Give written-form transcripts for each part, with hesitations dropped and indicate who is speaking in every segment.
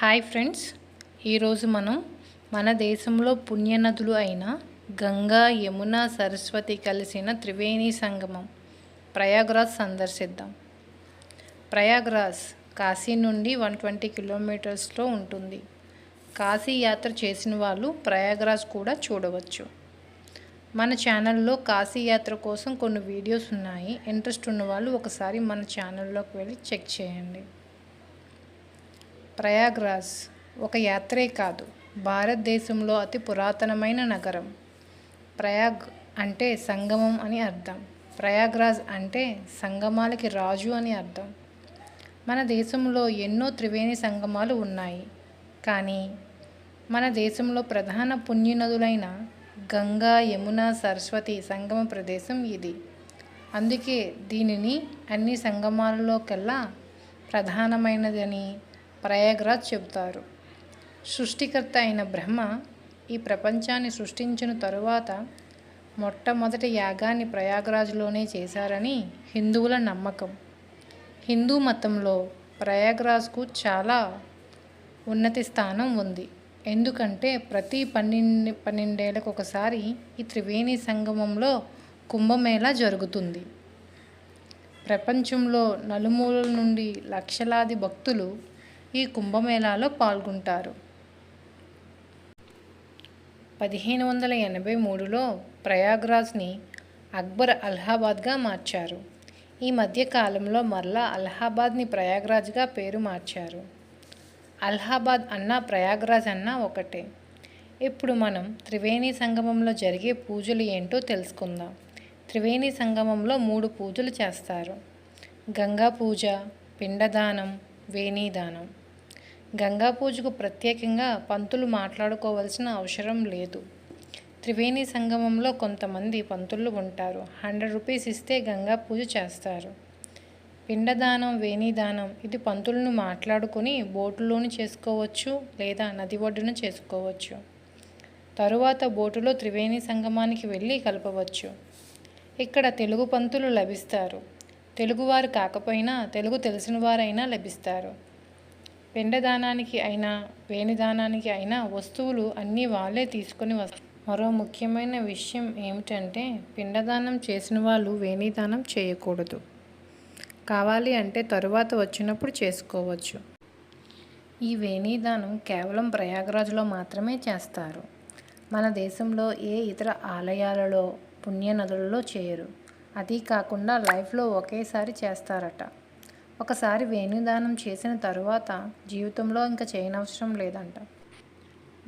Speaker 1: Hi friends, ఈరోజు మనం మన దేశంలో పుణ్యనదులు అయిన గంగా, యమున, సరస్వతి కలిసిన త్రివేణి సంగమం ప్రయాగ్రాజ్ సందర్శిద్దాం. ప్రయాగ్రాజ్ కాశీ నుండి 120 కిలోమీటర్స్లో ఉంటుంది. కాశీ యాత్ర చేసిన వాళ్ళు ప్రయాగ్రాజ్ కూడా చూడవచ్చు. మన ఛానల్లో కాశీ యాత్ర కోసం కొన్ని వీడియోస్ ఉన్నాయి. ఇంట్రెస్ట్ ఉన్న వాళ్ళు ఒకసారి మన ఛానల్లోకి వెళ్ళి చెక్ చేయండి. ప్రయాగ్రాజ్ ఒక యాత్రే కాదు, భారతదేశంలో అతి పురాతనమైన నగరం. ప్రయాగ్ అంటే సంగమం అని అర్థం. ప్రయాగ్రాజ్ అంటే సంగమాలకి రాజు అని అర్థం. మన దేశంలో ఎన్నో త్రివేణి సంగమాలు ఉన్నాయి, కానీ మన దేశంలో ప్రధాన పుణ్యనదులైన గంగా, యమున, సరస్వతి సంగమ ప్రదేశం ఇది. అందుకే దీనిని అన్ని సంగమాలలోకెల్లా ప్రధానమైనదని ప్రయాగ్రాజ్ చెబుతారు. సృష్టికర్త అయిన బ్రహ్మ ఈ ప్రపంచాన్ని సృష్టించిన తరువాత మొట్టమొదటి యాగాన్ని ప్రయాగ్రాజ్లోనే చేశారని హిందువుల నమ్మకం. హిందూ మతంలో ప్రయాగ్రాజ్కు చాలా ఉన్నతి స్థానం ఉంది. ఎందుకంటే ప్రతి 12 ఏళ్ళకు ఒకసారి ఈ త్రివేణి సంగమంలో కుంభమేళా జరుగుతుంది. ప్రపంచంలో నలుమూలల నుండి లక్షలాది భక్తులు ఈ కుంభమేళాలో పాల్గొంటారు. 1583లో ప్రయాగ్రాజ్ని అక్బర్ అలహాబాద్గా మార్చారు. ఈ మధ్య కాలంలో మరలా అలహాబాద్ని ప్రయాగ్రాజ్గా పేరు మార్చారు. అలహాబాద్ అన్నా ప్రయాగ్రాజ్ అన్నా ఒకటే. ఇప్పుడు మనం త్రివేణి సంగమంలో జరిగే పూజలు ఏంటో తెలుసుకుందాం. త్రివేణి సంగమంలో 3 పూజలు చేస్తారు: గంగా పూజ, పిండదానం, వేణీదానం. గంగా పూజకు ప్రత్యేకంగా పంతులు మాట్లాడుకోవాల్సిన అవసరం లేదు. త్రివేణి సంగమంలో కొంతమంది పంతులు ఉంటారు. 100 రూపీస్ ఇస్తే గంగా పూజ చేస్తారు. పిండదానం, వేణీదానం ఇది పంతులను మాట్లాడుకొని బోటులోని చేసుకోవచ్చు లేదా నది ఒడ్డున చేసుకోవచ్చు. తరువాత బోటులో త్రివేణి సంగమానికి వెళ్ళి కలపవచ్చు. ఇక్కడ తెలుగు పంతులు లభిస్తారు. తెలుగువారు కాకపోయినా తెలుగు తెలిసిన వారైనా లభిస్తారు. పిండదానానికి అయినా వేణిదానానికి అయినా వస్తువులు అన్నీ వాళ్ళే తీసుకొని వస్తారు. మరో ముఖ్యమైన విషయం ఏమిటంటే పిండదానం చేసిన వాళ్ళు వేణీదానం చేయకూడదు. కావాలి అంటే తరువాత వచ్చినప్పుడు చేసుకోవచ్చు. ఈ వేణీదానం కేవలం ప్రయాగ్రాజ్లో మాత్రమే చేస్తారు. మన దేశంలో ఏ ఇతర ఆలయాలలో, పుణ్యనదులలో చేయరు. అది కాకుండా లైఫ్లో ఒకేసారి చేస్తారట. ఒకసారి వేణుదానం చేసిన తరువాత జీవితంలో ఇంకా చేయనవసరం లేదంట.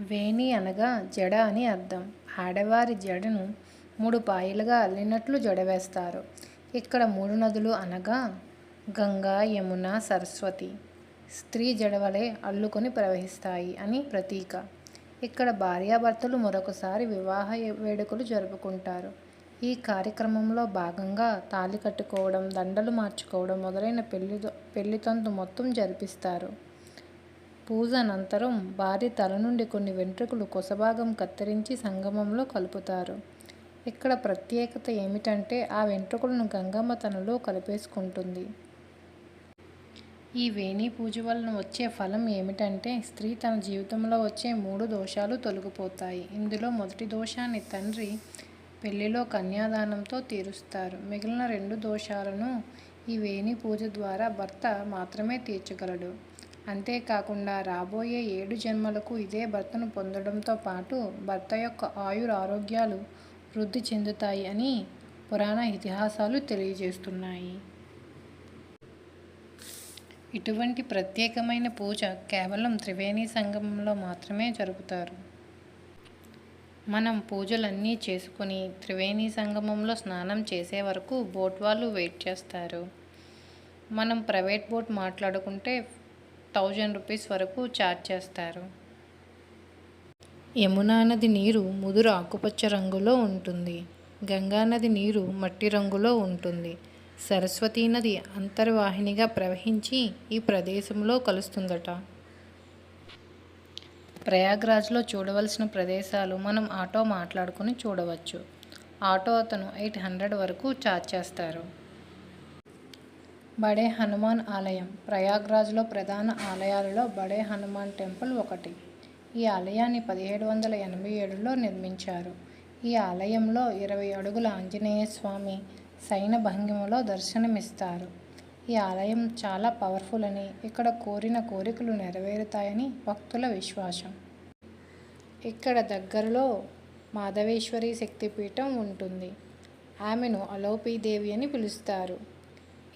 Speaker 1: వేణి అనగా జడ అని అర్థం. ఆడవారి జడను 3 పాయలుగా అల్లినట్లు జడ వేస్తారు. ఇక్కడ 3 నదులు అనగా గంగా, యమున, సరస్వతి స్త్రీ జడవలే అల్లుకొని ప్రవహిస్తాయి అని ప్రతీక. ఇక్కడ భార్యాభర్తలు మరొకసారి వివాహ వేడుకలు జరుపుకుంటారు. ఈ కార్యక్రమంలో భాగంగా తాళి కట్టుకోవడం, దండలు మార్చుకోవడం మొదలైన పెళ్లితంతు మొత్తం జరిపిస్తారు. పూజ అనంతరం భార్య తల నుండి కొన్ని వెంట్రుకలు కొసభాగం కత్తిరించి సంగమంలో కలుపుతారు. ఇక్కడ ప్రత్యేకత ఏమిటంటే ఆ వెంట్రుకలను గంగమ్మ తనలో కలిపేసుకుంటుంది. ఈ వేణి పూజ వలన వచ్చే ఫలం ఏమిటంటే స్త్రీ తన జీవితంలో వచ్చే 3 దోషాలు తొలగిపోతాయి. ఇందులో మొదటి దోషాన్ని తండ్రి పెళ్లిలో కన్యాదానంతో తీరుస్తారు. మిగిలిన 2 దోషాలను ఈ వేణి పూజ ద్వారా భర్త మాత్రమే తీర్చగలడు. అంతేకాకుండా రాబోయే 7 జన్మలకు ఇదే భర్తను పొందడంతో పాటు భర్త యొక్క ఆరోగ్యాలు వృద్ధి చెందుతాయి అని పురాణ ఇతిహాసాలు తెలియజేస్తున్నాయి. ఇటువంటి ప్రత్యేకమైన పూజ కేవలం త్రివేణి సంగమంలో మాత్రమే జరుపుతారు. మనం పూజలన్నీ చేసుకుని త్రివేణి సంగమంలో స్నానం చేసే వరకు బోట్ వాళ్ళు వెయిట్ చేస్తారు. మనం ప్రైవేట్ బోట్ మాట్లాడుకుంటే 1000 రూపీస్ వరకు ఛార్జ్ చేస్తారు. యమునా నది నీరు ముదురు ఆకుపచ్చ రంగులో ఉంటుంది. గంగా నది నీరు మట్టి రంగులో ఉంటుంది. సరస్వతీ నది అంతర్వాహినిగా ప్రవహించి ఈ ప్రదేశంలో కలుస్తుందట. ప్రయాగ్రాజ్లో చూడవలసిన ప్రదేశాలు మనం ఆటో మాట్లాడుకొని చూడవచ్చు. ఆటో అతను 800 వరకు ఛార్జ్ చేస్తారు. బడే హనుమాన్ ఆలయం ప్రయాగ్రాజ్లో ప్రధాన ఆలయాలలో బడే హనుమాన్ టెంపుల్ ఒకటి. ఈ ఆలయాన్ని 1787లో నిర్మించారు. ఈ ఆలయంలో 20 అడుగుల ఆంజనేయ స్వామి శయన భంగిమలో దర్శనమిస్తారు. ఈ ఆలయం చాలా పవర్ఫుల్ అని, ఇక్కడ కోరిన కోరికలు నెరవేరుతాయని భక్తుల విశ్వాసం. ఇక్కడ దగ్గరలో మాధవేశ్వరి శక్తిపీఠం ఉంటుంది. ఆమెను అలోపీదేవి అని పిలుస్తారు.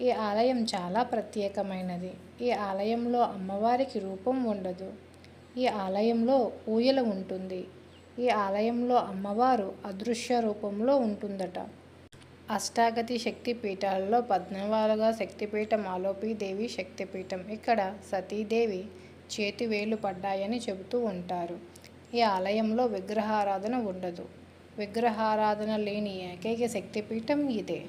Speaker 1: ఈ ఆలయం చాలా ప్రత్యేకమైనది. ఈ ఆలయంలో అమ్మవారికి రూపం ఉండదు. ఈ ఆలయంలో ఊయల ఉంటుంది. ఈ ఆలయంలో అమ్మవారు అదృశ్య రూపంలో ఉంటుందట. అష్టాగతి శక్తి పీఠాలలో 14వ శక్తిపీఠం అలోపీదేవి శక్తిపీఠం. ఇక్కడ సతీదేవి చేతివేలు పడ్డాయని చెబుతూ ఉంటారు. ఈ ఆలయంలో విగ్రహారాధన ఉండదు. విగ్రహారాధన లేని ఏకైక శక్తిపీఠం ఇదే.